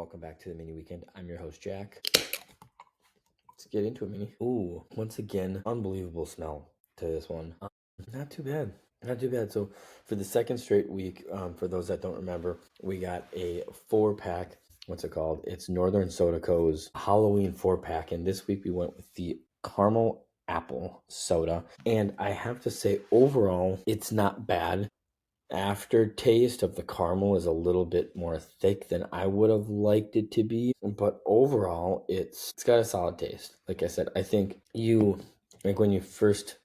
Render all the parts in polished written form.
welcome back to the mini weekend. I'm your host, Jack. Let's get into it, mini. Ooh, once again, unbelievable smell to this one. Not too bad. Not too bad. So for the second straight week, for those that don't remember, we got a 4-pack. What's it called? It's Northern Soda Co.'s Halloween 4-pack. And this week we went with the caramel apple soda. And I have to say, overall, it's not bad. Aftertaste of the caramel is a little bit more thick than I would have liked it to be, but overall it's got a solid taste. Like I said, I think when you first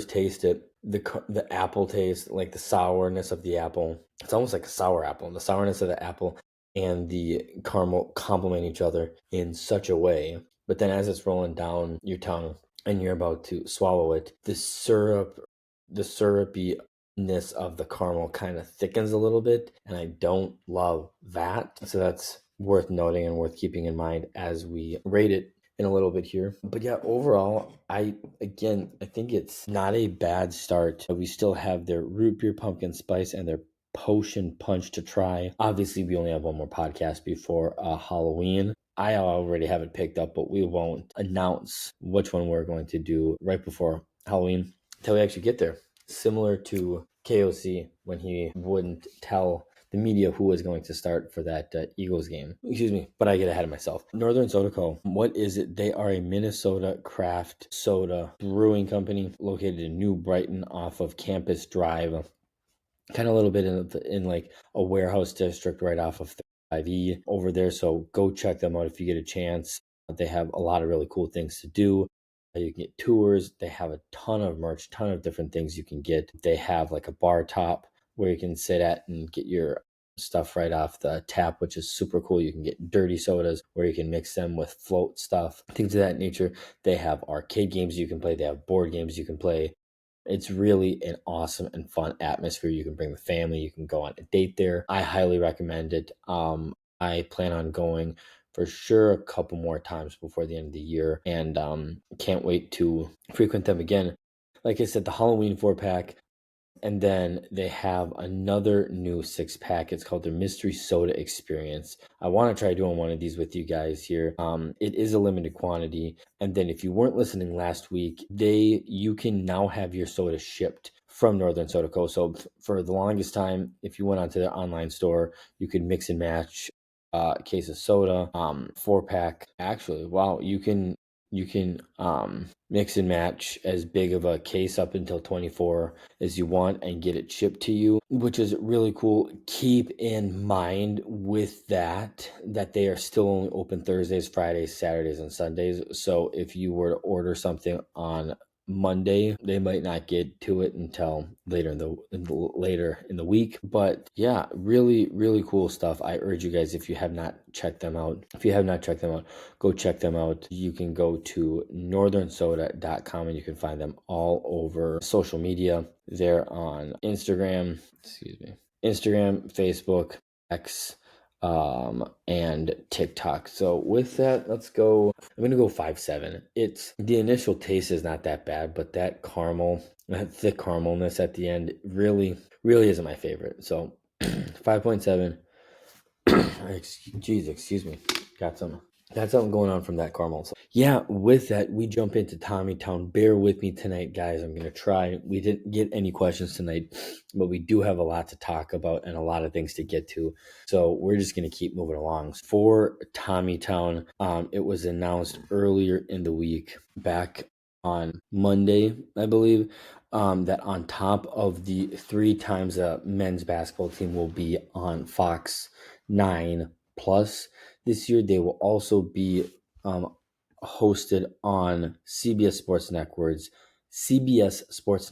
taste it, the apple taste, like the sourness of the apple, it's almost like a sour apple. The sourness of the apple and the caramel complement each other in such a way. But then as it's rolling down your tongue and you're about to swallow it, the syrupy of the caramel kind of thickens a little bit, and I don't love that. So that's worth noting and worth keeping in mind as we rate it in a little bit here. But yeah, overall, I think it's not a bad start. We still have their root beer pumpkin spice and their potion punch to try. Obviously, we only have one more podcast before Halloween. I already have it picked up, but we won't announce which one we're going to do right before Halloween until we actually get there. Similar to KOC when he wouldn't tell the media who was going to start for that Eagles game. Excuse me, but I get ahead of myself. Northern Soda Co. What is it? They are a Minnesota craft soda brewing company located in New Brighton off of Campus Drive. Kind of a little bit in like a warehouse district right off of 5E over there. So go check them out if you get a chance. They have a lot of really cool things to do. You can get tours. They have a ton of merch, ton of different things you can get. They have like a bar top where you can sit at and get your stuff right off the tap, which is super cool. You can get dirty sodas where you can mix them with float stuff, things of that nature. They have arcade games you can play. They have board games you can play. It's really an awesome and fun atmosphere. You can bring the family. You can go on a date there. I highly recommend it. I plan on going for sure a couple more times before the end of the year, and can't wait to frequent them again. Like I said, the Halloween 4-pack, and then they have another new 6-pack. It's called their Mystery Soda Experience. I want to try doing one of these with you guys here. It is a limited quantity, and then if you weren't listening last week, you can now have your soda shipped from Northern Soda Co. So for the longest time, if you went onto their online store, you could mix and match case of soda, 4-pack. Actually, wow, you can mix and match as big of a case up until 24 as you want and get it shipped to you, which is really cool. Keep in mind with that they are still only open Thursdays, Fridays, Saturdays, and Sundays. So if you were to order something on Monday, they might not get to it until later in the week. But yeah, really, really cool stuff. I urge you guys, if you have not checked them out, go check them out. You can go to northernsoda.com and you can find them all over social media. They're on Instagram, Facebook, X, and TikTok. So with that, let's go. I'm gonna go 5.7. It's the initial taste is not that bad, but that thick caramelness at the end really, really isn't my favorite. So 5.7. Excuse me. Got something going on from that caramel. So yeah, with that, we jump into Tommytown. Bear with me tonight, guys. I'm going to try. We didn't get any questions tonight, but we do have a lot to talk about and a lot of things to get to. So we're just going to keep moving along. For Tommytown, it was announced earlier in the week, back on Monday, I believe, that on top of the 3 times a men's basketball team will be on Fox 9 Plus this year, they will also be hosted on CBS Sports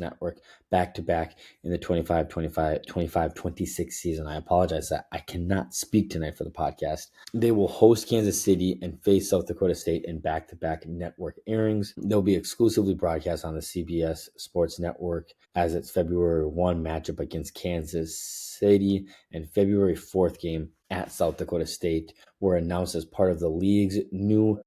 Network back-to-back in the 25-26 season. I apologize that I cannot speak tonight for the podcast. They will host Kansas City and face South Dakota State in back-to-back network airings. They'll be exclusively broadcast on the CBS Sports Network as its February 1 matchup against Kansas City and February 4th game at South Dakota State were announced as part of the league's new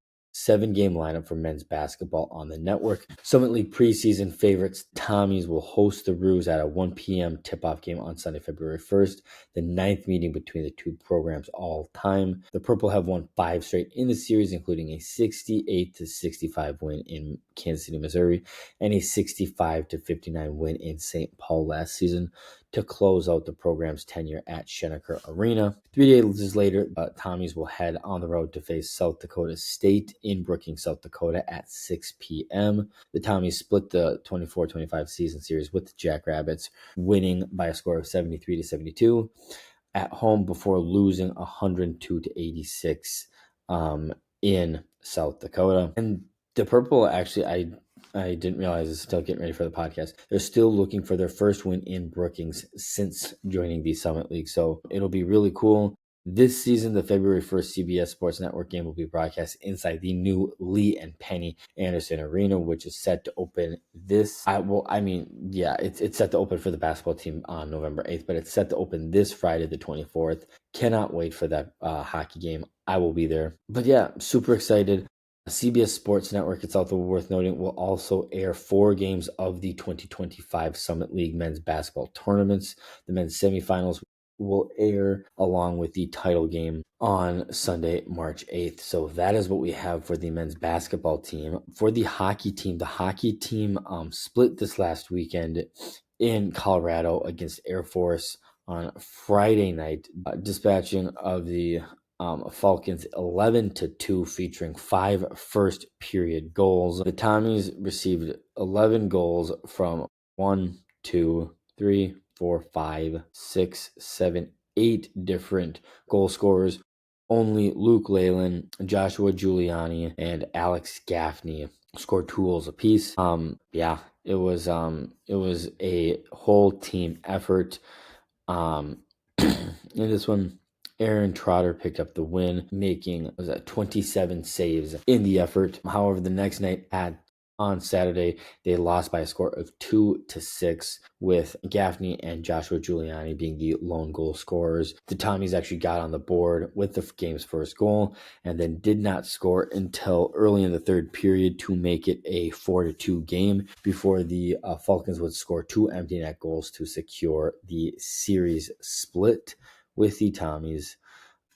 7-game lineup for men's basketball on the network. Summit League preseason favorites Tommies will host the Roos at a 1 p.m. tip-off game on Sunday, February 1st, the 9th meeting between the two programs all time. The Purple have won 5 straight in the series, including a 68-65 win in Kansas City, Missouri, and a 65-59 win in St. Paul last season to close out the program's tenure at Schoenecker Arena. 3 days later, Tommies will head on the road to face South Dakota State in Brookings, South Dakota at 6 p.m. The Tommies split the 24-25 season series with the Jackrabbits, winning by a score of 73-72 at home before losing 102-86 in South Dakota. And the Purple, actually, I didn't realize is still getting ready for the podcast. They're still looking for their first win in Brookings since joining the Summit League. So it'll be really cool. This season, the February 1st CBS Sports Network game will be broadcast inside the new Lee and Penny Anderson Arena, which is set to open it's set to open for the basketball team on November 8th, but it's set to open this Friday, the 24th. Cannot wait for that hockey game. I will be there. But yeah, super excited. CBS Sports Network, it's also worth noting, will also air 4 games of the 2025 Summit League men's basketball tournaments. The men's semifinals will air along with the title game on Sunday, March 8th. So that is what we have for the men's basketball team. For the hockey team split this last weekend in Colorado against Air Force on Friday night, dispatching of the Falcons 11-2, featuring 5 first period goals. The Tommies received 11 goals from 1, 2, 3, 4, 5, 6, 7, 8 different goal scorers. Only Luke Leyland, Joshua Giuliani, and Alex Gaffney scored 2 goals apiece. It was a whole team effort. In this one, Aaron Trotter picked up the win, making 27 saves in the effort. However, the next night on Saturday, they lost by a score of 2-6, with Gaffney and Joshua Giuliani being the lone goal scorers. The Tommies actually got on the board with the game's first goal and then did not score until early in the third period to make it a 4-2 game before the Falcons would score 2 empty net goals to secure the series split with the Tommies.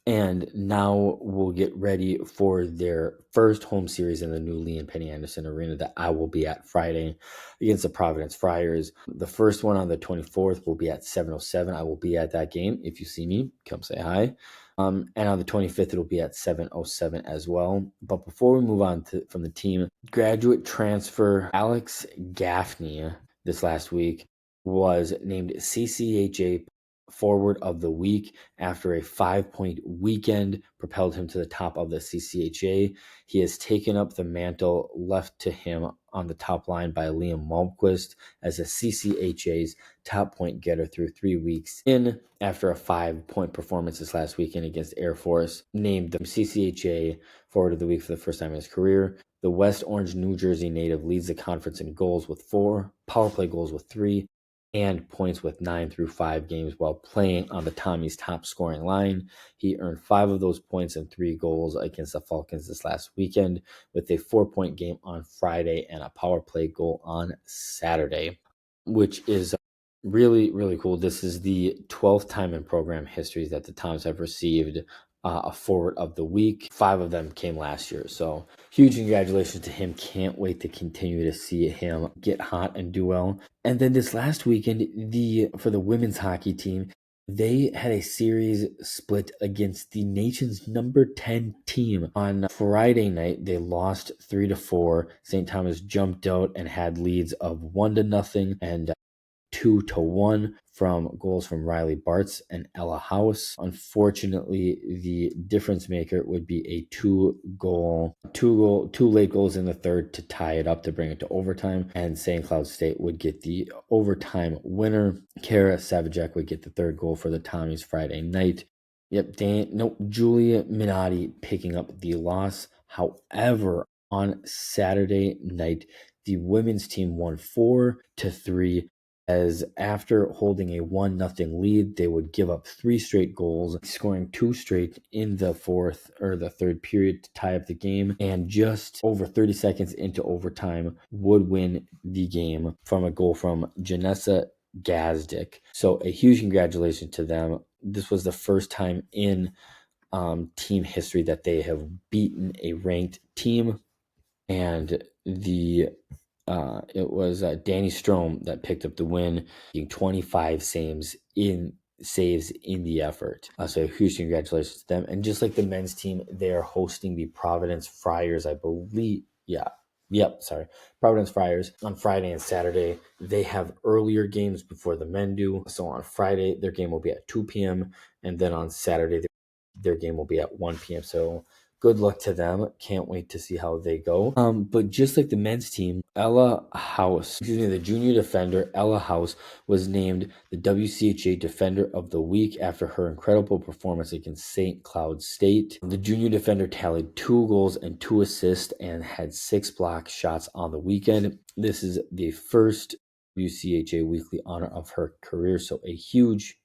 And now we'll get ready for their first home series in the new Lee and Penny Anderson Arena that I will be at Friday against the Providence Friars. The first one on the 24th will be at 7:07. I will be at that game. If you see me, come say hi. And on the 25th, it'll be at 7:07 as well. But before we move on from the team, graduate transfer Alex Gaffney this last week was named CCHA Forward of the Week after a 5-point weekend propelled him to the top of the CCHA. He has taken up the mantle left to him on the top line by Liam Malmquist as a CCHA's top point getter through 3 weeks in after a 5-point performance this last weekend against Air Force. Named the CCHA Forward of the Week for the first time in his career. The West Orange, New Jersey native leads the conference in goals with 4, power play goals with 3, and points with 9 through 5 games while playing on the Tommies' top scoring line. He earned 5 of those points and 3 goals against the Falcons this last weekend, with a 4-point game on Friday and a power play goal on Saturday, which is really, really cool. This is the 12th time in program history that the Toms have received a Forward of the Week. 5 of them came last year. So huge congratulations to him. Can't wait to continue to see him get hot and do well. And then this last weekend, for the women's hockey team, they had a series split against the nation's number 10 team. On Friday night, they lost 3-4. St. Thomas jumped out and had leads of 1-0 and 2-1 from goals from Riley Bartz and Ella House. Unfortunately, the difference maker would be a two late goals in the third to tie it up to bring it to overtime, and St. Cloud State would get the overtime winner. Kara Savajek would get the third goal for the Tommies Friday night. Julia Minotti picking up the loss. However, on Saturday night, the women's team won 4-3 as after holding a 1-0 lead, they would give up 3 straight goals, scoring 2 straight in the third period to tie up the game, and just over 30 seconds into overtime would win the game from a goal from Janessa Gazdic. So a huge congratulations to them. This was the first time in team history that they have beaten a ranked team, and it was Danny Strome that picked up the win, getting 25 saves in the effort. So huge congratulations to them. And just like the men's team, they are hosting the Providence Friars, I believe. Providence Friars on Friday and Saturday. They have earlier games before the men do. So on Friday, their game will be at 2 p.m. And then on Saturday, their game will be at 1 p.m. So good luck to them. Can't wait to see how they go. But just like the men's team, the junior defender, Ella House, was named the WCHA Defender of the Week after her incredible performance against St. Cloud State. The junior defender tallied 2 goals and 2 assists and had 6 block shots on the weekend. This is the first WCHA weekly honor of her career, so a huge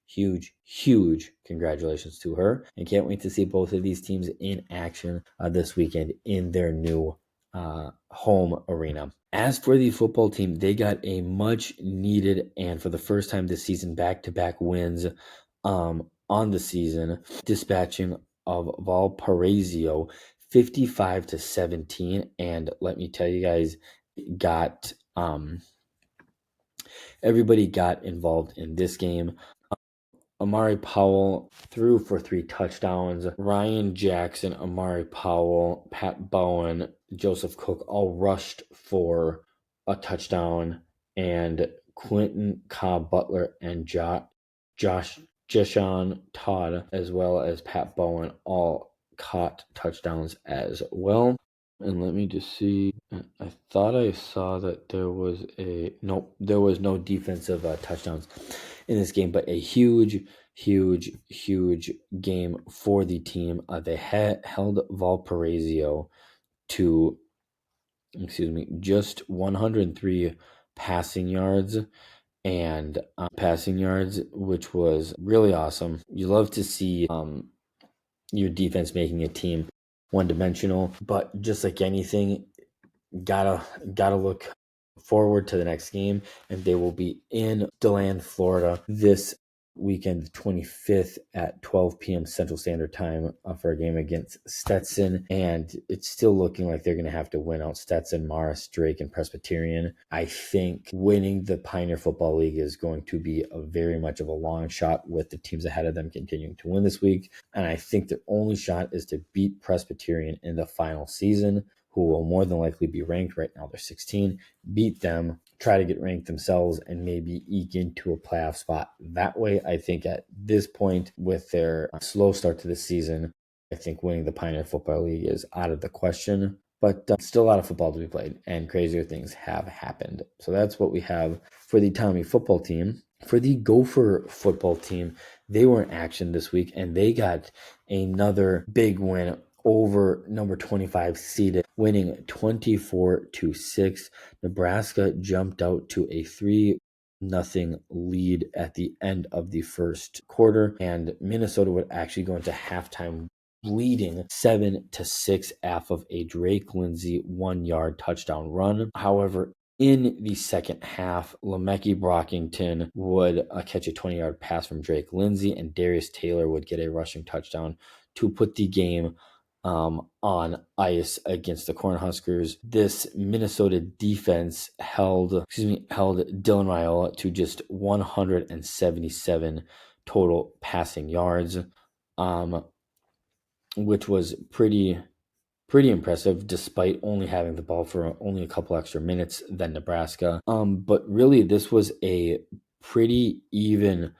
congratulations to her, and can't wait to see both of these teams in action this weekend in their new home arena. As for the football team, they got a much needed and for the first time this season back-to-back wins on the season, dispatching of Valparaiso 55-17, and let me tell you guys, everybody got involved in this game. Amari Powell threw for 3 touchdowns. Ryan Jackson, Amari Powell, Pat Bowen, Joseph Cook all rushed for a touchdown, and Quentin Cobb Butler and Jashawn Todd, as well as Pat Bowen, all caught touchdowns as well. And let me just see. I thought I saw that there was no defensive touchdowns in this game, but a huge game for the team. They held Valparaiso to, just 103 passing yards, which was really awesome. You love to see your defense making a team one-dimensional, but just like anything, gotta look forward to the next game, and they will be in DeLand, Florida this weekend, the 25th at 12 p.m. Central Standard Time for a game against Stetson, and it's still looking like they're going to have to win out Stetson, Morris, Drake, and Presbyterian. I think winning the Pioneer Football League is going to be a very much of a long shot with the teams ahead of them continuing to win this week, and I think their only shot is to beat Presbyterian in the final season, who will more than likely be ranked. Right now they're 16, beat them, try to get ranked themselves, and maybe eke into a playoff spot that way. I think at this point, with their slow start to the season, I think winning the Pioneer Football League is out of the question. But still a lot of football to be played, and crazier things have happened. So that's what we have for the Tommy football team. For the Gopher football team, they were in action this week, and they got another big win over number 25 seeded, winning 24-6. Nebraska jumped out to a 3-0 lead at the end of the first quarter, and Minnesota would actually go into halftime leading 7-6 off of a Drake Lindsay 1-yard touchdown run. However, in the second half, Lemecki Brockington would catch a 20-yard pass from Drake Lindsay, and Darius Taylor would get a rushing touchdown to put the game on ice against the Cornhuskers. This Minnesota defense held Dylan Raiola to just 177 total passing yards, which was pretty impressive, despite only having the ball for only a couple extra minutes than Nebraska. But really, this was a pretty even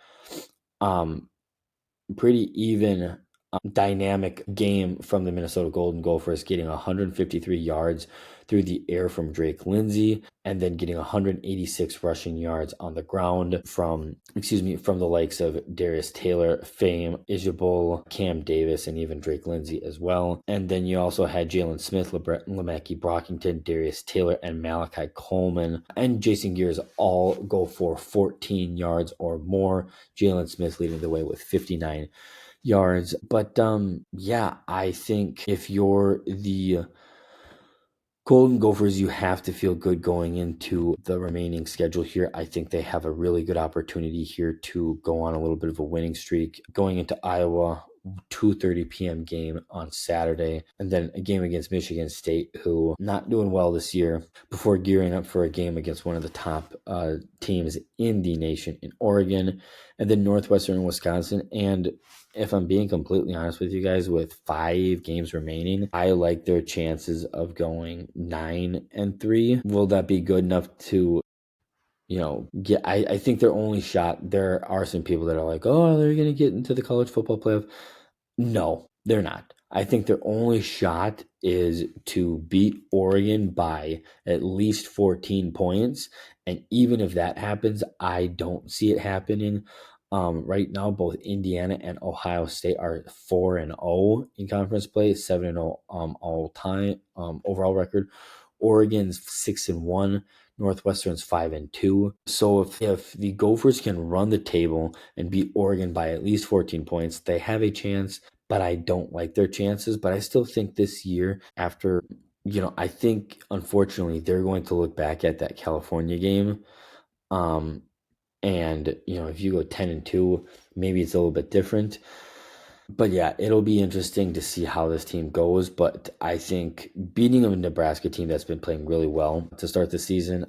dynamic game from the Minnesota Golden Gophers, getting 153 yards through the air from Drake Lindsey, and then getting 186 rushing yards on the ground from the likes of Darius Taylor, Fame, Ijabol, Cam Davis, and even Drake Lindsey as well. And then you also had Jalen Smith, Lemecki Brockington, Darius Taylor, and Malachi Coleman, and Jason Gears all go for 14 yards or more. Jalen Smith leading the way with 59 yards. But yeah, I think if you're the Golden Gophers, you have to feel good going into the remaining schedule here. I think they have a really good opportunity here to go on a little bit of a winning streak. Going into Iowa, 2:30 p.m. game on Saturday, and then a game against Michigan State, who not doing well this year, before gearing up for a game against one of the top teams in the nation in Oregon, and then Northwestern Wisconsin. And if I'm being completely honest with you guys, with 5 games remaining, I like their chances of going 9-3. Will that be good enough to, get? I think their only shot. There are some people that are like, oh, they're going to get into the college football playoff. No, they're not. I think their only shot is to beat Oregon by at least 14 points. And even if that happens, I don't see it happening. Right now, both Indiana and Ohio State are 4-0 in conference play, 7-0 all time overall record. Oregon's 6-1. Northwestern's 5-2. So if the Gophers can run the table and beat Oregon by at least 14 points, they have a chance. But I don't like their chances. But I still think this year, after, I think unfortunately they're going to look back at that California game. And if you go 10-2, maybe it's a little bit different. But yeah, it'll be interesting to see how this team goes. But I think beating a Nebraska team that's been playing really well to start the season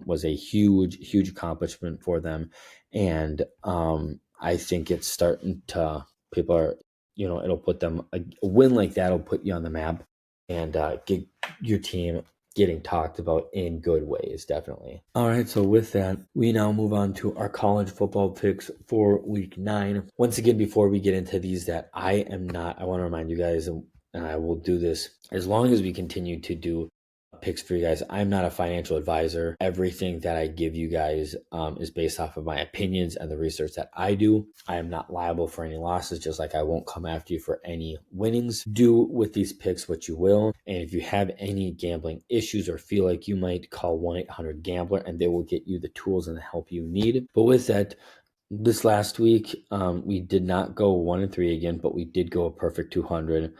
was a huge accomplishment for them. And I think it's starting to, people are, it'll put them, a win like that will put you on the map and get your team getting talked about in good ways, definitely. All right, so with that, we now move on to our college football picks for week 9. Once again, before we get into these, that I want to remind you guys, and I will do this as long as we continue to do picks for you guys. I'm not a financial advisor. Everything that I give you guys is based off of my opinions and the research that I do. I am not liable for any losses, just like I won't come after you for any winnings. Do with these picks what you will. And if you have any gambling issues or feel like you might, call 1-800-GAMBLER and they will get you the tools and the help you need. But with that, this last week, we did not go 1-3 again, but we did go a perfect 500,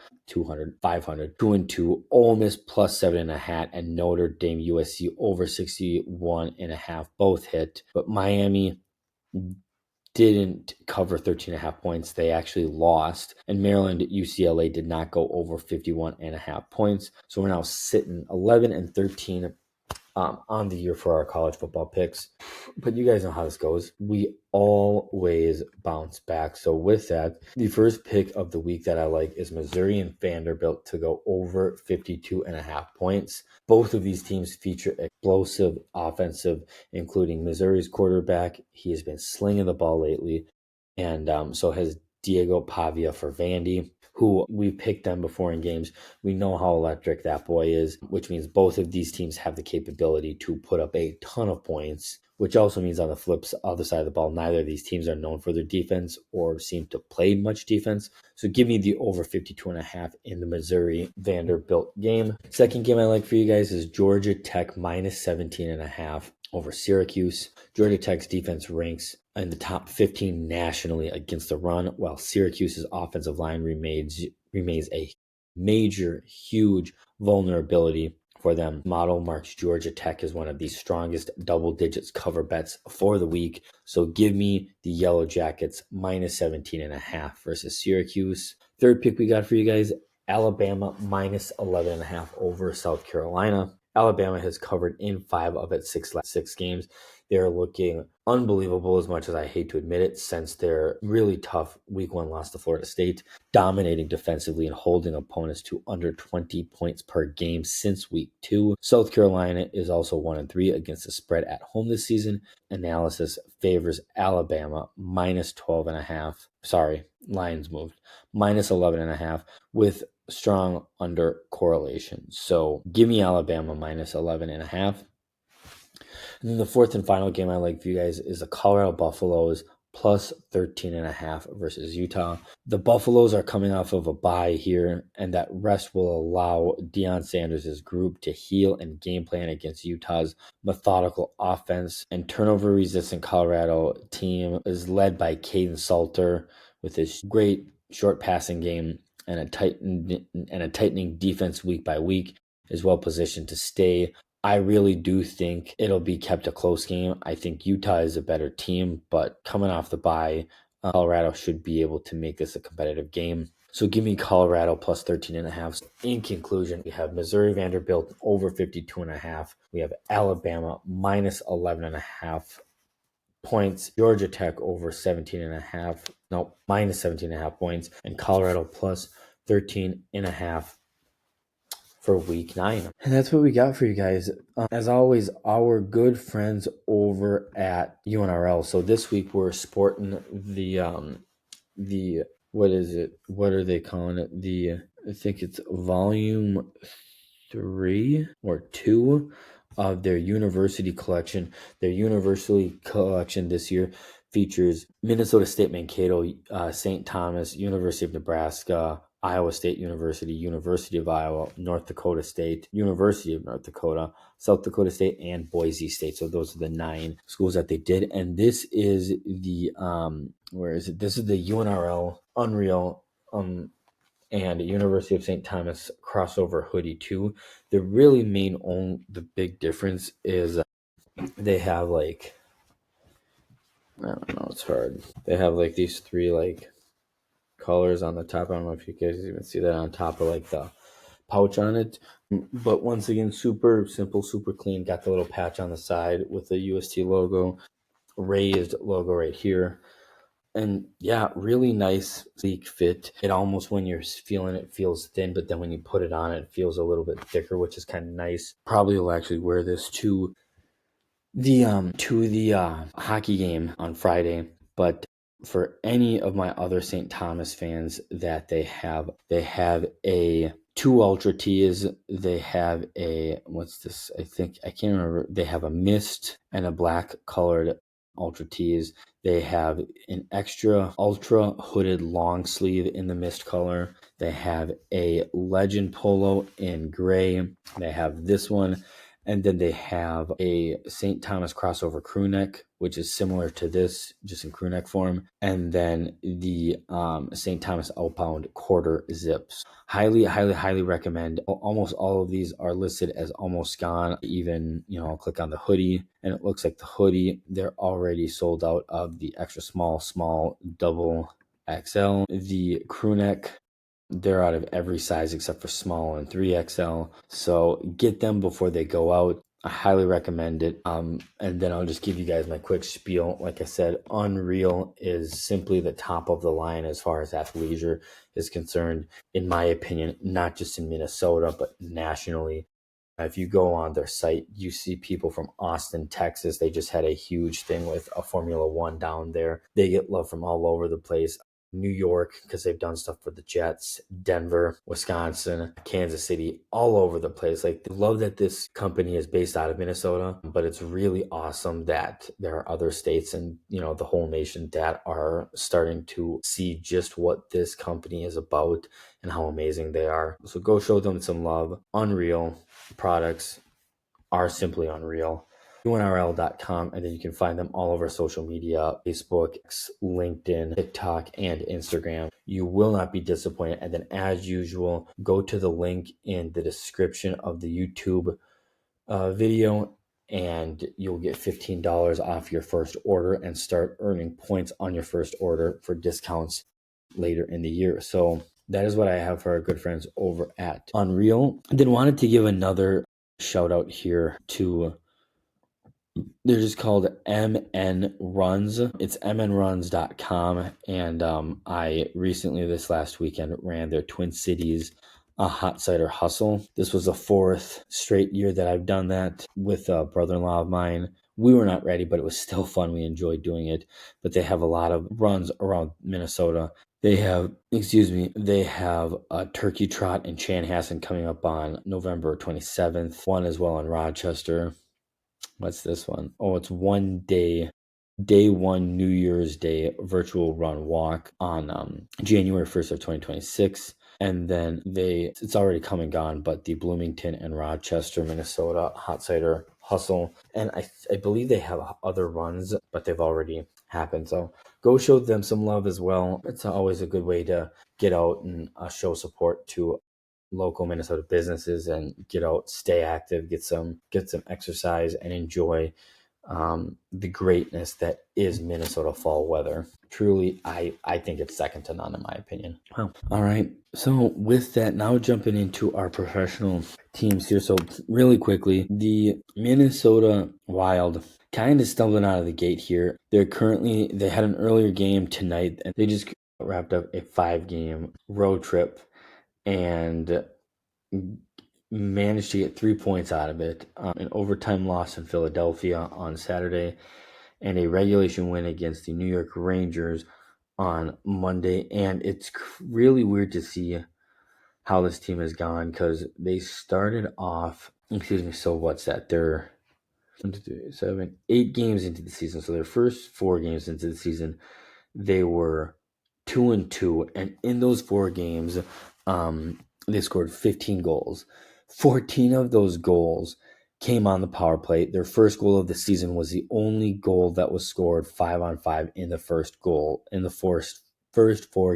2-2, Ole Miss plus 7.5, and Notre Dame USC over 61.5, both hit. But Miami didn't cover 13.5 points. They actually lost. And Maryland UCLA did not go over 51.5 points. So we're now sitting 11-13 on the year for our college football picks. But you guys know how this goes. We always bounce back. So with that, the first pick of the week that I like is Missouri and Vanderbilt to go over 52.5 points. Both of these teams feature explosive offensive, including Missouri's quarterback. He has been slinging the ball lately. And so has Diego Pavia for Vandy, who we picked them before in games. We know how electric that boy is, which means both of these teams have the capability to put up a ton of points, which also means on the other side of the ball, neither of these teams are known for their defense or seem to play much defense. So give me the over 52.5 in the Missouri Vanderbilt game. Second game I like for you guys is Georgia Tech minus 17.5 over Syracuse. Georgia Tech's defense ranks in the top 15 nationally against the run, while Syracuse's offensive line remains a major, huge vulnerability for them. Model marks Georgia Tech as one of the strongest double digits cover bets for the week. So give me the Yellow Jackets minus 17.5 versus Syracuse. Third pick we got for you guys, Alabama minus 11.5 over South Carolina. Alabama has covered in 5 of its 6 games. They're looking unbelievable, as much as I hate to admit it, since their really tough week 1 loss to Florida State, dominating defensively and holding opponents to under 20 points per game since week 2. South Carolina is also 1-3 against the spread at home this season. Analysis favors Alabama minus 12.5. Sorry, lines moved. Minus 11.5 with strong under correlation. So give me Alabama minus 11.5. And then the fourth and final game I like for you guys is the Colorado Buffaloes plus 13.5 versus Utah. The Buffaloes are coming off of a bye here, and that rest will allow Deion Sanders' group to heal and game plan against Utah's methodical offense. And turnover-resistant Colorado team is led by Caden Salter with his great short passing game and a tightening defense week by week, is well positioned to stay. I really do think it'll be kept a close game. I think Utah is a better team, but coming off the bye, Colorado should be able to make this a competitive game. So give me Colorado plus 13.5. In conclusion, we have Missouri Vanderbilt over 52.5. We have Alabama minus 11.5 points. Georgia Tech over 17.5. No, minus 17.5 points. And Colorado plus 13.5 for week 9. And that's what we got for you guys. As always, our good friends over at UNRL. So this week we're sporting the what is it? What are they calling it? I think it's volume 3 or 2 of their university collection. Their university collection this year features Minnesota State Mankato, St. Thomas, University of Nebraska, Iowa State University, University of Iowa, North Dakota State, University of North Dakota, South Dakota State, and Boise State. So those are the 9 schools that they did. And this is the where is it? This is the UNRL Unreal and University of St. Thomas crossover hoodie too. The really the big difference is they have like, I don't know, it's hard. They have like these 3 like colors on the top. I don't know if you guys even see that on top of like the pouch on it. But once again, super simple, super clean. Got the little patch on the side with the UST logo, raised logo right here. And yeah, really nice, sleek fit. It almost, when you're feeling it, feels thin, but then when you put it on, it feels a little bit thicker, which is kind of nice. Probably will actually wear this to the hockey game on Friday. But for any of my other St. Thomas fans, that they have a 2 Ultra Tees. They have a, what's this? I can't remember. They have a mist and a black colored Ultra Tees. They have an extra ultra hooded long sleeve in the mist color. They have a legend polo in gray. They have this one. And then they have a St. Thomas crossover crew neck, which is similar to this, just in crew neck form. And then the St. Thomas Outbound quarter zips. Highly, highly, highly recommend. Almost all of these are listed as almost gone. Even, I'll click on the hoodie, and it looks like the hoodie, they're already sold out of the extra small, double XL. The crew neck, they're out of every size except for small and 3XL. So get them before they go out. I highly recommend it. And then I'll just give you guys my quick spiel. Like I said, Unreal is simply the top of the line as far as athleisure is concerned, in my opinion, not just in Minnesota, but nationally. If you go on their site, you see people from Austin, Texas. They just had a huge thing with a Formula One down there. They get love from all over the place. New York, because they've done stuff for the Jets, Denver, Wisconsin, Kansas City, all over the place. Like, they love that this company is based out of Minnesota, but it's really awesome that there are other states and, the whole nation that are starting to see just what this company is about and how amazing they are. So go show them some love. Unreal products are simply unreal. UNRL.com, and then you can find them all over social media: Facebook, LinkedIn, TikTok, and Instagram. You will not be disappointed. And then, as usual, go to the link in the description of the YouTube video, and you'll get $15 off your first order and start earning points on your first order for discounts later in the year. So that is what I have for our good friends over at Unreal. I then wanted to give another shout out here to They're just called MN Runs. It's mnruns.com. And I recently, this last weekend, ran their Twin Cities hot cider hustle. This was the 4th straight year that I've done that with a brother-in-law of mine. We were not ready, but it was still fun. We enjoyed doing it. But they have a lot of runs around Minnesota. They have a turkey trot in Chanhassen coming up on November 27th. One as well in Rochester. What's this one? Oh, it's day one, New Year's Day virtual run walk on January 1st of 2026. And then it's already come and gone, but the Bloomington and Rochester, Minnesota hot cider hustle. And I believe they have other runs, but they've already happened. So go show them some love as well. It's always a good way to get out and show support to local Minnesota businesses and get out, stay active, get some exercise, and enjoy the greatness that is Minnesota fall weather. Truly, I think it's second to none in my opinion. Wow. All right. So with that, now jumping into our professional teams here. So really quickly, the Minnesota Wild kind of stumbling out of the gate here. They had an earlier game tonight, and they just wrapped up a 5-game road trip and managed to get 3 points out of it. An overtime loss in Philadelphia on Saturday, and a regulation win against the New York Rangers on Monday. And it's really weird to see how this team has gone, because they started off, so what's that? They're 8 games into the season. So their first 4 games into the season, they were 2-2, and in those 4 games, they scored 15 goals. 14 of those goals came on the power play. Their first goal of the season was the only goal that was scored 5-on-5 in the first 4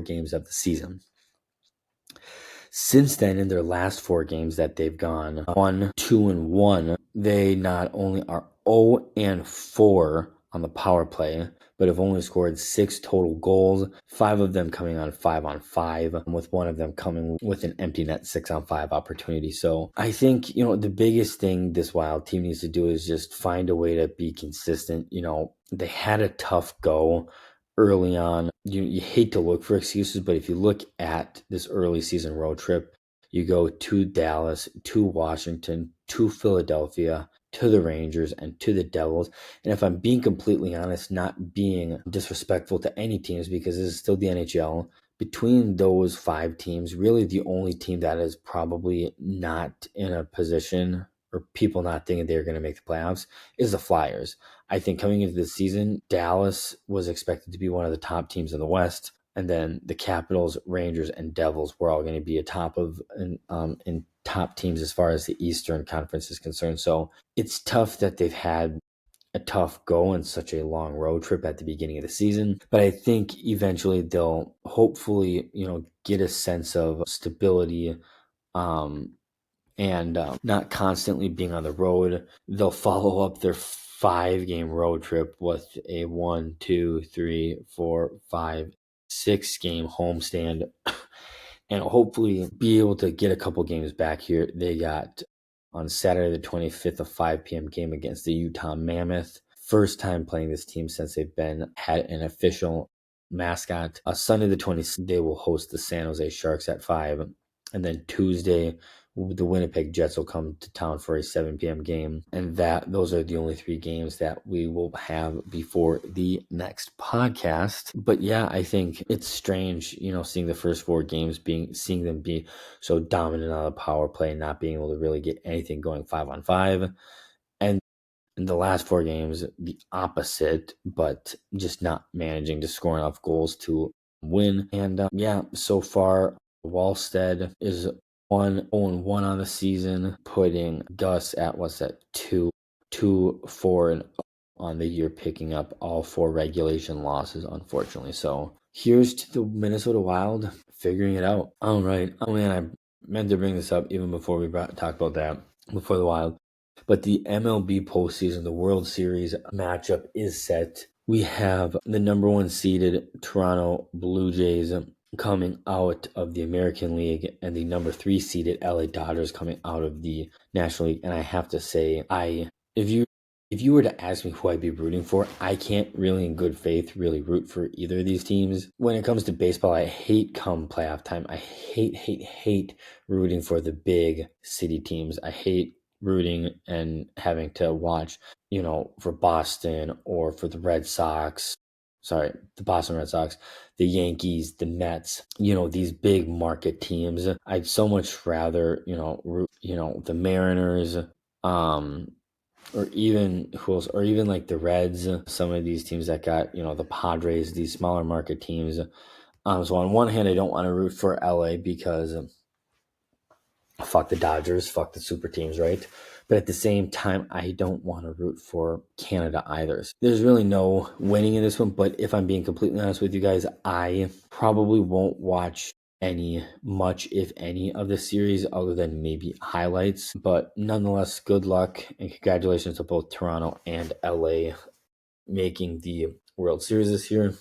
games of the season. Since then, in their last 4 games that they've gone 1-2-1, they not only are 0-4 on the power play, but have only scored 6 total goals, 5 of them coming on 5-on-5, with one of them coming with an empty net 6-on-5 opportunity. So I think, the biggest thing this Wild team needs to do is just find a way to be consistent. They had a tough go early on. You hate to look for excuses, but if you look at this early season road trip, you go to Dallas, to Washington, to Philadelphia, to the Rangers, and to the Devils. And if I'm being completely honest, not being disrespectful to any teams, because this is still the NHL, between those 5 teams, really the only team that is probably not in a position, or people not thinking they're going to make the playoffs, is the Flyers. I think coming into the season, Dallas was expected to be one of the top teams in the West, and then the Capitals, Rangers, and Devils were all going to be in top teams as far as the Eastern Conference is concerned. So it's tough that they've had a tough go and such a long road trip at the beginning of the season. But I think eventually they'll hopefully, get a sense of stability, and not constantly being on the road. They'll follow up their 5-game road trip with a 1, 2, 3, 4, 5, 6-game homestand, and hopefully be able to get a couple games back here. They got on Saturday the 25th a 5 p.m. game against the Utah Mammoth. First time playing this team since they've had an official mascot. Sunday the 26th, they will host the San Jose Sharks at 5. And then Tuesday, the Winnipeg Jets will come to town for a 7 p.m. game. And those are the only 3 games that we will have before the next podcast. But yeah, I think it's strange, seeing the first 4 games seeing them be so dominant on the power play, not being able to really get anything going 5-on-5. And in the last 4 games, the opposite, but just not managing to score enough goals to win. And so far, Wallstead is 1-0-1 on the season, putting Gus at 2-4 on the year, picking up all 4 regulation losses, unfortunately. So here's to the Minnesota Wild figuring it out. All right. Oh man, I meant to bring this up even before we talk about that, before the Wild. But the MLB postseason, the World Series matchup is set. We have the number 1 seeded Toronto Blue Jays coming out of the American League, and the number 3 seeded LA Dodgers coming out of the National League. And I have to say, if you if you were to ask me who I'd be rooting for, I can't really in good faith really root for either of these teams. When it comes to baseball, I hate come playoff time. I hate rooting for the big city teams. I hate rooting and having to watch, for Boston or for the Red Sox. Sorry, the Boston Red Sox, the Yankees, the Mets, these big market teams. I'd so much rather, root, the Mariners, or even who else, or even like the Reds, some of these teams that got, the Padres, these smaller market teams. So on one hand, I don't want to root for LA because fuck the Dodgers, fuck the super teams, right? But at the same time, I don't want to root for Canada either. So there's really no winning in this one, but if I'm being completely honest with you guys, I probably won't watch much, if any, of the series other than maybe highlights. But nonetheless, good luck and congratulations to both Toronto and LA making the World Series this year.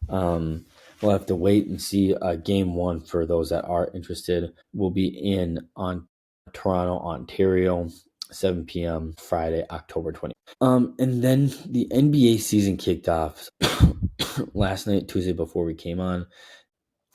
We'll have to wait and see. Game one, for those that are interested, will be in on Toronto, Ontario, 7 p.m. Friday, October 20th. And then the NBA season kicked off last night, Tuesday, before we came on.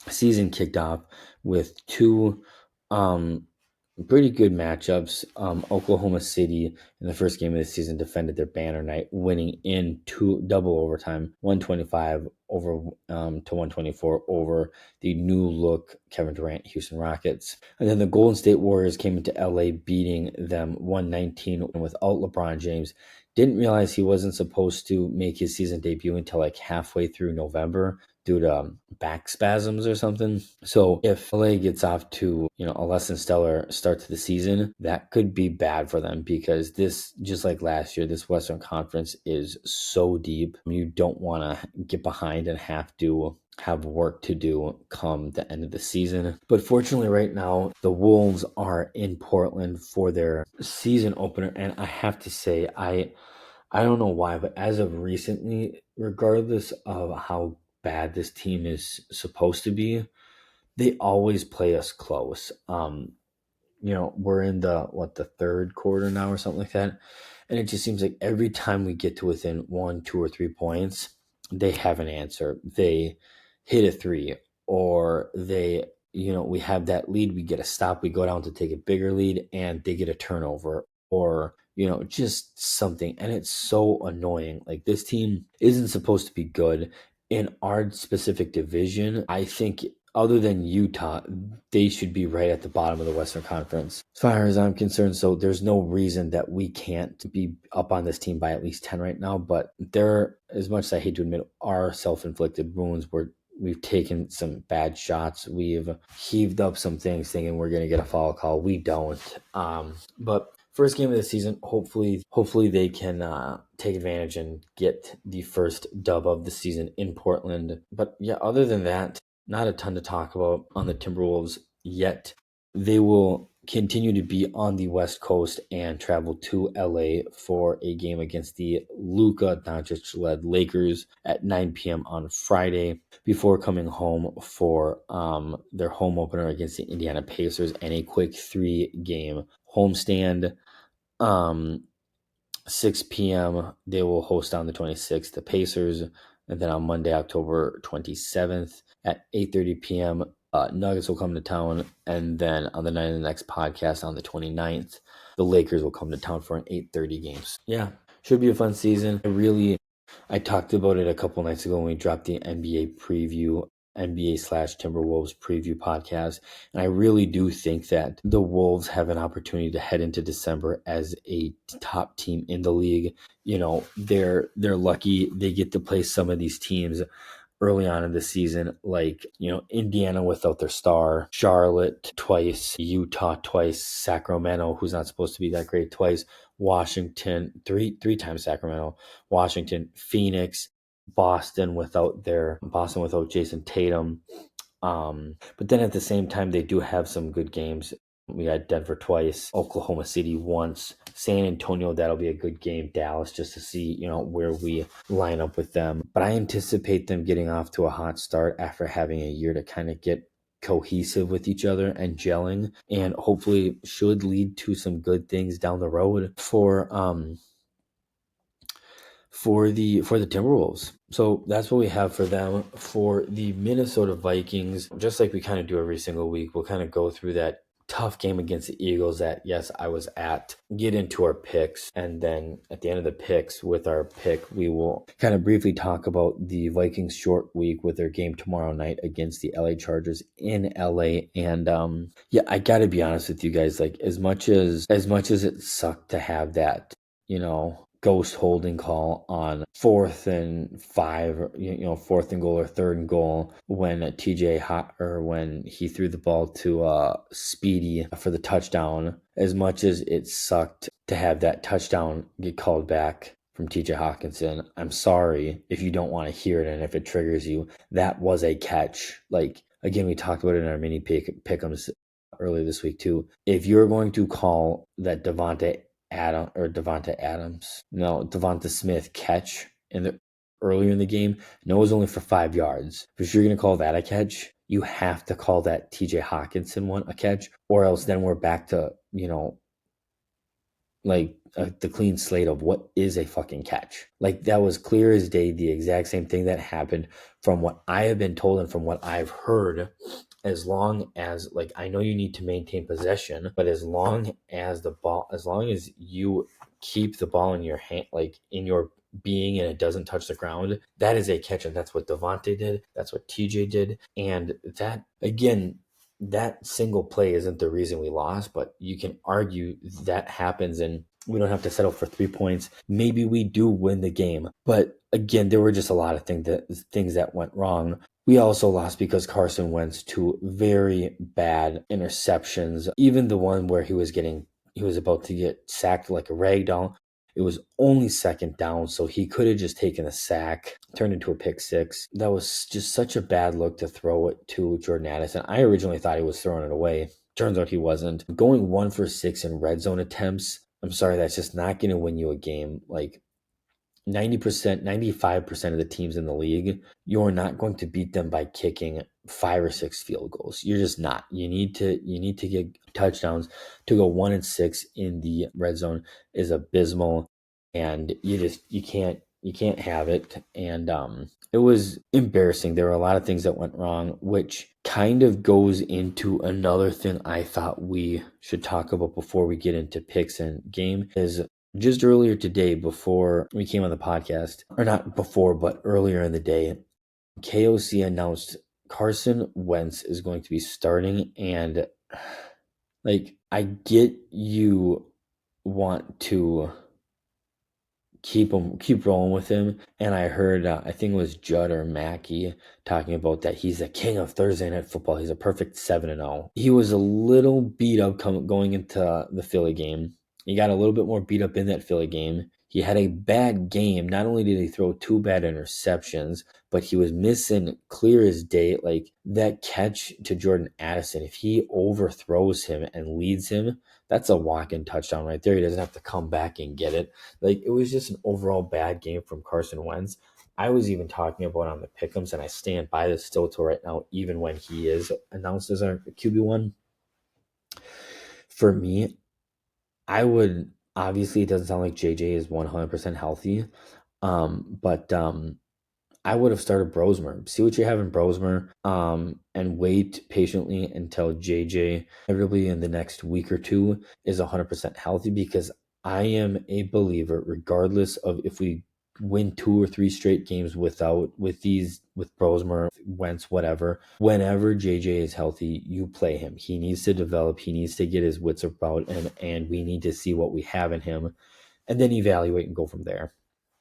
Season kicked off with two pretty good matchups. Oklahoma City in the first game of the season defended their banner night, winning in double overtime, 125 over to 124 over the new look Kevin Durant Houston Rockets. And then the Golden State Warriors came into LA, beating them 119 without LeBron James. Didn't realize he wasn't supposed to make his season debut until like halfway through November due to back spasms or something. So if LA gets off to, a less than stellar start to the season, that could be bad for them, because this, just like last year, this Western Conference is so deep. You don't want to get behind and have to have work to do come the end of the season. But fortunately right now, the Wolves are in Portland for their season opener, and I have to say, I don't know why, but as of recently, regardless of how bad this team is supposed to be, they always play us close. We're in the third quarter now or something like that, and it just seems like every time we get to within 1, 2, or 3 points, they have an answer. They hit a three, or we have that lead, we get a stop, we go down to take a bigger lead, and they get a turnover, or just something. And it's so annoying. Like, this team isn't supposed to be good in our specific division. I think, other than Utah, they should be right at the bottom of the Western Conference, as far as I'm concerned. So there's no reason that we can't be up on this team by at least 10 right now. But there, as much as I hate to admit, are self-inflicted wounds where we've taken some bad shots. We've heaved up some things thinking we're going to get a foul call. We don't. But first game of the season, hopefully they can take advantage and get the first dub of the season in Portland. But yeah, other than that, not a ton to talk about on the Timberwolves yet. They will continue to be on the West Coast and travel to LA for a game against the Luka Doncic-led Lakers at 9 p.m. on Friday, before coming home for their home opener against the Indiana Pacers and a quick 3-game homestand. 6 p.m. they will host on the 26th the Pacers, and then on Monday, October 27th at 8:30 p.m. Nuggets will come to town, and then on the night of the next podcast on the 29th, the Lakers will come to town for an 8:30 games. Yeah, should be a fun season. I talked about it a couple nights ago when we dropped the NBA preview, NBA/Timberwolves preview podcast. And I really do think that the Wolves have an opportunity to head into December as a top team in the league. They're lucky they get to play some of these teams early on in the season, like, Indiana without their star, Charlotte twice, Utah twice, Sacramento, who's not supposed to be that great, twice, Washington, three times Sacramento, Washington, Phoenix, Boston without Jason Tatum. But then at the same time, they do have some good games. We got Denver twice, Oklahoma City once, San Antonio, that'll be a good game, Dallas, just to see, where we line up with them. But I anticipate them getting off to a hot start after having a year to kind of get cohesive with each other and gelling, and hopefully should lead to some good things down the road for the Timberwolves. So that's what we have for them. For the Minnesota Vikings, just like we kind of do every single week, we'll kind of go through that tough game against the Eagles that, yes, I was at, get into our picks, and then at the end of the picks with our pick, we will kind of briefly talk about the Vikings short week with their game tomorrow night against the LA Chargers in LA. And yeah, I gotta be honest with you guys, like as much as it sucked to have that, ghost holding call on 4th and 5, 4th and goal or 3rd and goal when when he threw the ball to Speedy for the touchdown. As much as it sucked to have that touchdown get called back from TJ Hawkinson, I'm sorry if you don't want to hear it and if it triggers you. That was a catch. Like, again, we talked about it in our mini pick'ems earlier this week too. If you're going to call that Devonta Smith catch earlier in the game, no, it was only for 5 yards. But if you're going to call that a catch, you have to call that TJ Hawkinson one a catch, or else then we're back to, the clean slate of what is a fucking catch. Like, that was clear as day, the exact same thing that happened from what I have been told and from what I've heard. As long as, I know you need to maintain possession, but as long as you keep the ball in your hand, in your being, and it doesn't touch the ground, that is a catch. And that's what Devontae did. That's what TJ did. And that, again, that single play isn't the reason we lost, but you can argue that happens and we don't have to settle for 3 points. Maybe we do win the game. But again, there were just a lot of things that went wrong. We also lost because Carson Wentz two very bad interceptions. Even the one where he was about to get sacked like a rag doll. It was only 2nd down, so he could have just taken a sack, turned into a pick 6. That was just such a bad look to throw it to Jordan Addison. I originally thought he was throwing it away. Turns out he wasn't. Going 1 for 6 in red zone attempts, I'm sorry, that's just not going to win you a game. 90%, 95% of the teams in the league, you're not going to beat them by kicking 5 or 6 field goals. You're just not. You need to get touchdowns. To go 1 and 6 in the red zone is abysmal, and you can't have it. And it was embarrassing. There were a lot of things that went wrong, which kind of goes into another thing I thought we should talk about before we get into picks and game is just earlier today, before we came on the podcast, or not before, but earlier in the day, KOC announced Carson Wentz is going to be starting. And I get you want to keep rolling with him. And I heard, I think it was Judd or Mackey talking about that he's a king of Thursday Night Football. He's a perfect 7-0. He was a little beat up going into the Philly game. He got a little bit more beat up in that Philly game. He had a bad game. Not only did he throw 2 bad interceptions, but he was missing clear as day. That catch to Jordan Addison, if he overthrows him and leads him, that's a walk-in touchdown right there. He doesn't have to come back and get it. It was just an overall bad game from Carson Wentz. I was even talking about on the pick'ems, and I stand by this still till right now, even when he is announced as our QB1. For me, I would, obviously it doesn't sound like JJ is 100% healthy, but I would have started Brosmer. See what you have in Brosmer, and wait patiently until JJ, inevitably in the next week or 2, is 100% healthy, because I am a believer, regardless of if we win 2 or 3 straight games with Brosmer, Wentz, whatever, whenever JJ is healthy, you play him. He needs to develop. He needs to get his wits about him, and we need to see what we have in him, and then evaluate and go from there.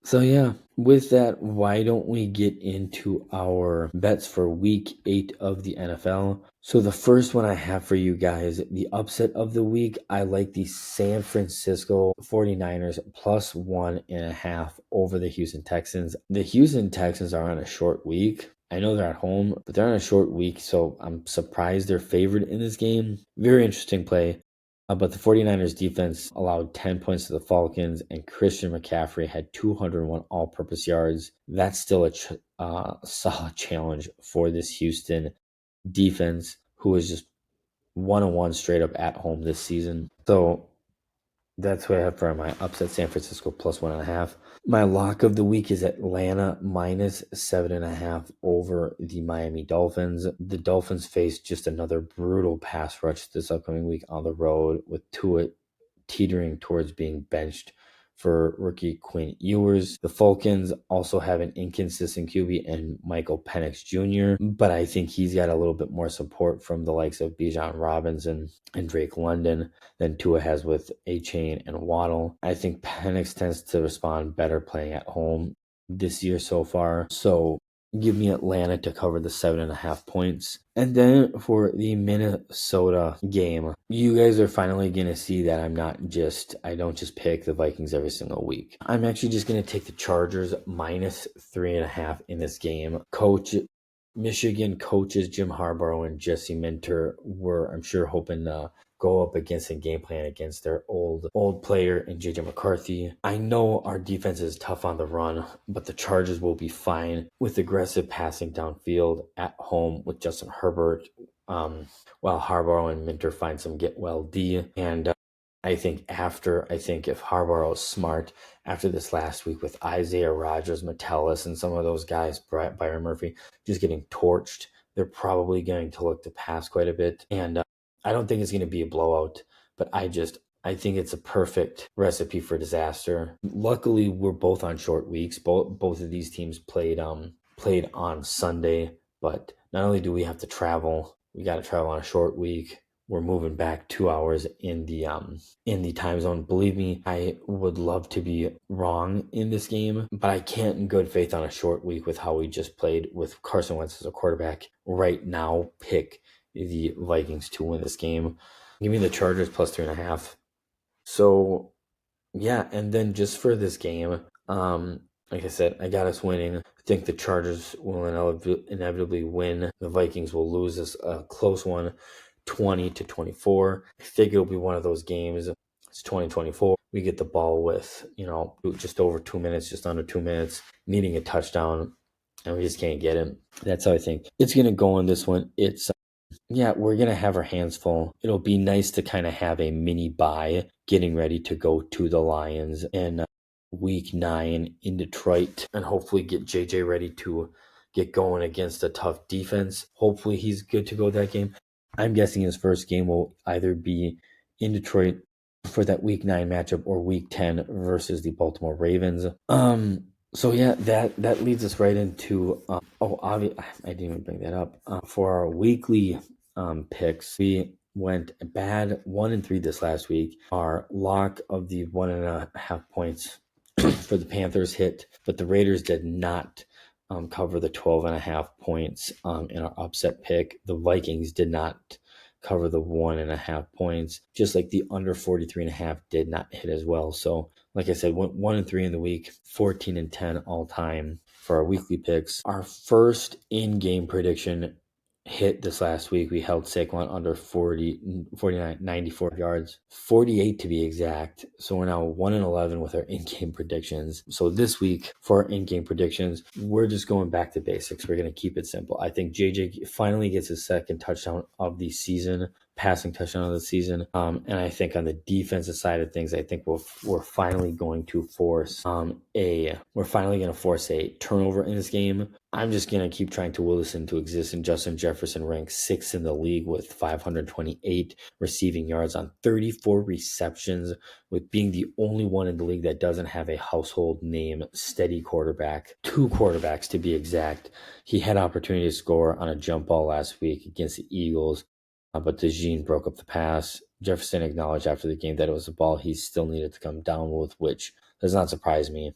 So yeah, with that, why don't we get into our bets for week 8 of the NFL? So the first one I have for you guys, the upset of the week, I like the San Francisco 49ers plus 1.5 over the Houston Texans. The Houston Texans are on a short week. I know they're at home, but they're on a short week, so I'm surprised they're favored in this game. Very interesting play. But the 49ers defense allowed 10 points to the Falcons, and Christian McCaffrey had 201 all-purpose yards. That's still a solid challenge for this Houston defense, who is just 1-1 straight up at home this season. So that's what I have for my upset San Francisco plus 1.5. My lock of the week is Atlanta minus 7.5 over the Miami Dolphins. The Dolphins face just another brutal pass rush this upcoming week on the road, with Tua teetering towards being benched for rookie Quinn Ewers. The Falcons also have an inconsistent QB and Michael Penix Jr., but I think he's got a little bit more support from the likes of Bijan Robinson and Drake London than Tua has with A-Chain and Waddle. I think Penix tends to respond better playing at home this year so far. So give me Atlanta to cover the 7.5 points. And then for the Minnesota game, you guys are finally going to see that I don't just pick the Vikings every single week. I'm actually just going to take the Chargers minus 3.5 in this game. Michigan coaches Jim Harbaugh and Jesse Minter were, I'm sure, hoping to go up against a game plan against their old player in JJ McCarthy. I know our defense is tough on the run, but the Chargers will be fine with aggressive passing downfield at home with Justin Herbert, while Harbaugh and Minter find some get well D. And I think if Harbaugh is smart after this last week with Isaiah Rodgers, Metellus, and some of those guys, Byron Murphy, just getting torched, they're probably going to look to pass quite a bit. And I don't think it's going to be a blowout, but I think it's a perfect recipe for disaster. Luckily, we're both on short weeks. Both of these teams played on Sunday, but not only do we have to travel, we got to travel on a short week. We're moving back 2 hours in the time zone. Believe me, I would love to be wrong in this game, but I can't in good faith on a short week with how we just played with Carson Wentz as a quarterback right now pick the Vikings to win this game. Give me the Chargers plus 3.5. So yeah, and then just for this game, like I said, I got us winning. I think the Chargers will inevitably win. The Vikings will lose this close one, 20-24. I think it'll be one of those games. It's 2024. We get the ball with, just over 2 minutes, just under 2 minutes, needing a touchdown, and we just can't get it. That's how I think it's going to go on this one. We're going to have our hands full. It'll be nice to kind of have a mini bye getting ready to go to the Lions in week 9 in Detroit, and hopefully get JJ ready to get going against a tough defense. Hopefully he's good to go that game. I'm guessing his first game will either be in Detroit for that week 9 matchup or week 10 versus the Baltimore Ravens. So yeah, that leads us right into I didn't even bring that up. For our weekly picks, we went bad 1-3 this last week. Our lock of the 1.5 points for the Panthers hit, but the Raiders did not cover the 12.5 points in our upset pick. The Vikings did not cover the 1.5 points, just like the under 43.5 did not hit as well. So like I said, went 1-3 in the week, 14-10 all time for our weekly picks. Our first in-game prediction hit this last week. We held Saquon under 94 yards, 48 to be exact. So we're now 1-11 with our in-game predictions. So this week for our in-game predictions, we're just going back to basics. We're going to keep it simple. I think JJ finally gets his second touchdown of the season, passing touchdown of the season. And I think on the defensive side of things, I think we're finally going to force a turnover in this game. I'm just going to keep trying to will this into existence. Justin Jefferson ranks 6th in the league with 528 receiving yards on 34 receptions, with being the only one in the league that doesn't have a household name steady quarterback. 2 quarterbacks to be exact. He had opportunity to score on a jump ball last week against the Eagles, but DeJean broke up the pass. Jefferson acknowledged after the game that it was a ball he still needed to come down with, which does not surprise me.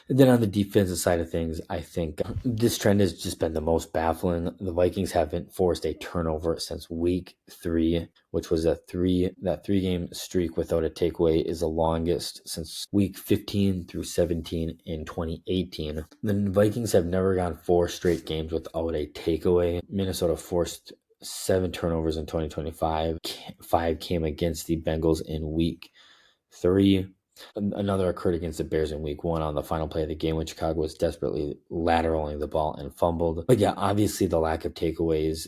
And then on the defensive side of things, I think this trend has just been the most baffling. The Vikings haven't forced a turnover since week 3, which was that 3-game streak without a takeaway is the longest since week 15 through 17 in 2018. The Vikings have never gone 4 straight games without a takeaway. Minnesota forced 7 turnovers in 2025. 5 came against the Bengals in week 3. Another occurred against the Bears in week 1 on the final play of the game when Chicago was desperately lateraling the ball and fumbled. But yeah, obviously the lack of takeaways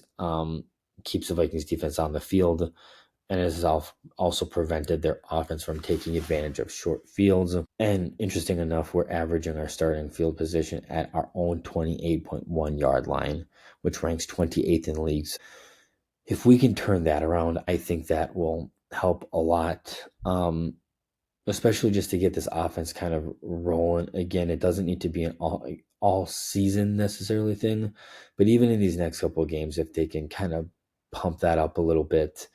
keeps the Vikings defense on the field, and it has also prevented their offense from taking advantage of short fields. And interesting enough, we're averaging our starting field position at our own 28.1 yard line, which ranks 28th in the league. If we can turn that around, I think that will help a lot. Especially just to get this offense kind of rolling again. It doesn't need to be an all season necessarily thing, but even in these next couple of games, if they can kind of pump that up a little bit,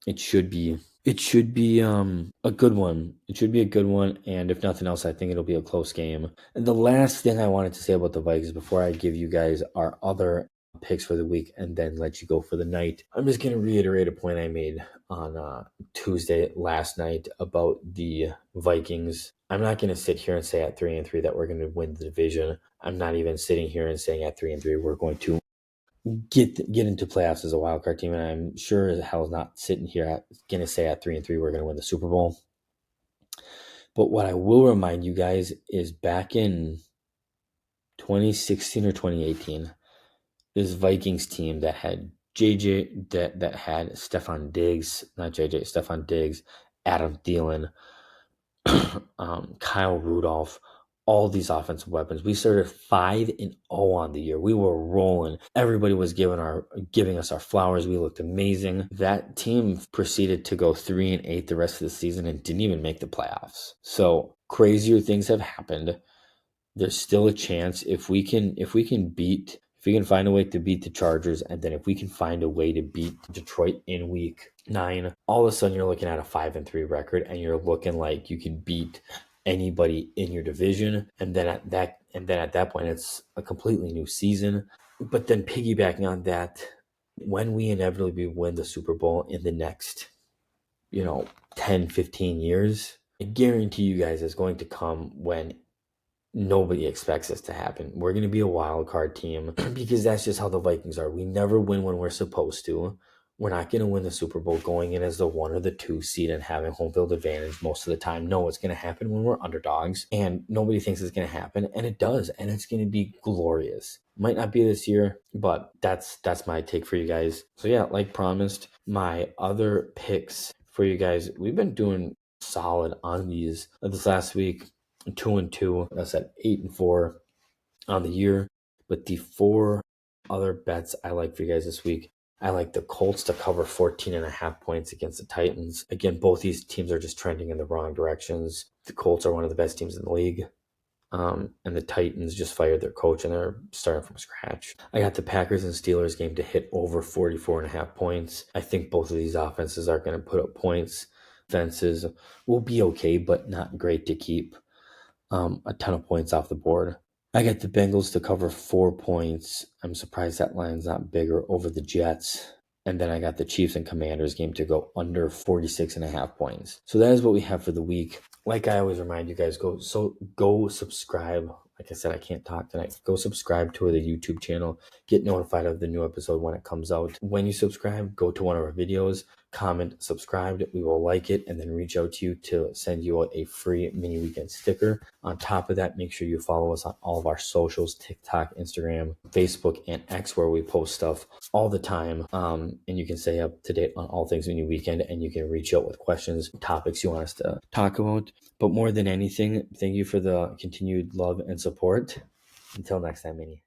it should be a good one. It should be a good one, and if nothing else, I think it'll be a close game. And the last thing I wanted to say about the Vikings before I give you guys our other picks for the week and then let you go for the night, I'm just going to reiterate a point I made on Tuesday last night about the Vikings. I'm not going to sit here and say at 3-3 that we're going to win the division. I'm not even sitting here and saying at 3-3 we're going to get into playoffs as a wild card team, and I'm sure as hell not sitting here going to say at 3-3 we're going to win the Super Bowl. But what I will remind you guys is back in 2016 or 2018, this Vikings team that had that had Stefon Diggs, Adam Thielen, Kyle Rudolph, all these offensive weapons. We started 5-0 on the year. We were rolling. Everybody was giving us our flowers. We looked amazing. That team proceeded to go 3-8 the rest of the season and didn't even make the playoffs. So crazier things have happened. There's still a chance if we can find a way to beat the Chargers, and then if we can find a way to beat Detroit in week 9, all of a sudden you're looking at a 5-3 record, and you're looking like you can beat anybody in your division. And then at that point, it's a completely new season. But then piggybacking on that, when we inevitably win the Super Bowl in the next, 10, 15 years, I guarantee you guys it's going to come when nobody expects this to happen. We're going to be a wild card team because that's just how the Vikings are. We never win when we're supposed to. We're not going to win the Super Bowl going in as the 1 or the 2 seed and having home field advantage most of the time. No, it's going to happen when we're underdogs, and nobody thinks it's going to happen, and it does, and it's going to be glorious. Might not be this year, but that's my take for you guys. So yeah, like promised, my other picks for you guys, we've been doing solid on these this last week. 2-2. That's at 8-4 on the year. But the 4 other bets I like for you guys this week, I like the Colts to cover 14.5 points against the Titans. Again, both these teams are just trending in the wrong directions. The Colts are one of the best teams in the league. And the Titans just fired their coach and they're starting from scratch. I got the Packers and Steelers game to hit over 44.5 points. I think both of these offenses are going to put up points. Defenses will be okay, but not great to keep a ton of points off the board. I got the Bengals to cover 4 points. I'm surprised that line's not bigger over the Jets. And then I got the Chiefs and Commanders game to go under 46.5 points. So that is what we have for the week. Like I always remind you guys, go subscribe. Like I said, I can't talk tonight. Go subscribe to the YouTube channel. Get notified of the new episode when it comes out. When you subscribe, go to one of our videos, comment subscribed. We will like it and then reach out to you to send you a free mini weekend sticker. On top of that, make sure you follow us on all of our socials, TikTok, Instagram, Facebook, and X, where we post stuff all the time. And you can stay up to date on all things mini weekend, and you can reach out with questions, topics you want us to talk about. But more than anything, thank you for the continued love and support. Until next time, Mini.